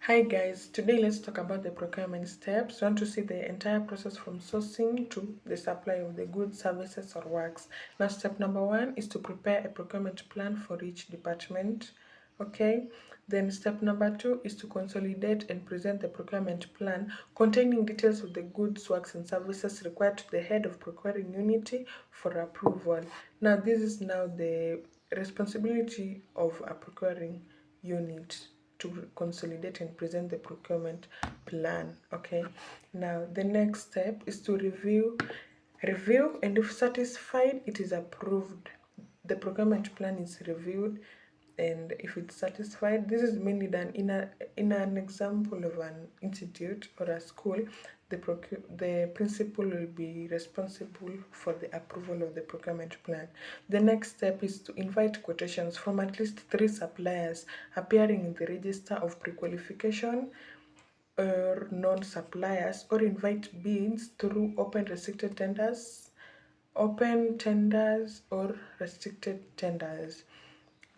Hi guys, today let's talk about the procurement steps. We want to see the entire process from sourcing to the supply of the goods, services or works. Now step number one is to prepare a procurement plan for each department. Okay, then step number two is to consolidate and present the procurement plan containing details of the goods, works and services required to the head of procuring unity for approval. Now this is now the responsibility of a procuring unit to consolidate and present the procurement plan. Okay, now the next step is to review, and if satisfied it is approved. The procurement plan is reviewed, and if it's satisfied, this is mainly done in an example of an institute or a school. The principal will be responsible for the approval of the procurement plan. The next step is to invite quotations from at least 3 suppliers appearing in the register of pre-qualification or non-suppliers, or invite bids through open tenders or restricted tenders.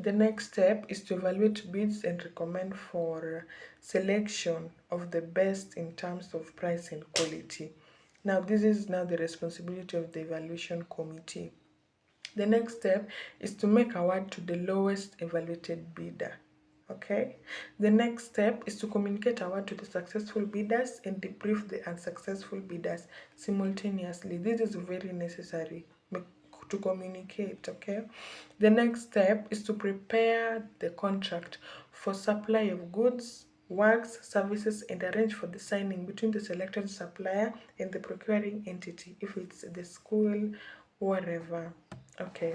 The next step is to evaluate bids and recommend for selection of the best in terms of price and quality. Now, this is now the responsibility of the evaluation committee. The next step is to make award to the lowest evaluated bidder. Okay. The next step is to communicate award to the successful bidders and debrief the unsuccessful bidders simultaneously. This is very necessary to communicate. Okay. The next step is to prepare the contract for supply of goods, works, services, and arrange for the signing between the selected supplier and the procuring entity, if it's the school, whatever. Okay.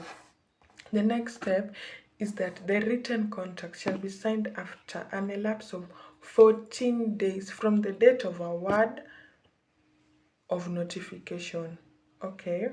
The next step is that the written contract shall be signed after an elapse of 14 days from the date of award of notification. Okay.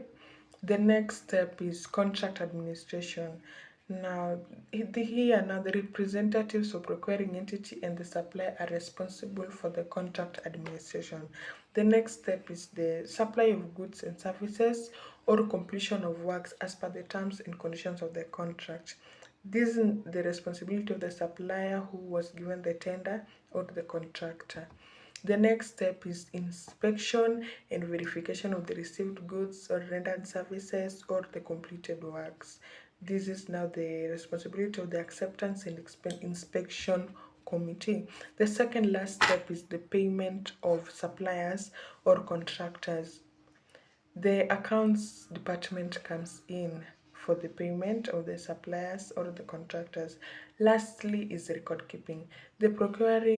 The next step is contract administration. Now, now the representatives of procuring entity and the supplier are responsible for the contract administration. The next step is the supply of goods and services or completion of works as per the terms and conditions of the contract. This is the responsibility of the supplier who was given the tender or the contractor. The next step is inspection and verification of the received goods or rendered services or the completed works. This is now the responsibility of the acceptance and inspection committee. The second last step is the payment of suppliers or contractors. The accounts department comes in for the payment of the suppliers or the contractors. Lastly is record keeping. The procuring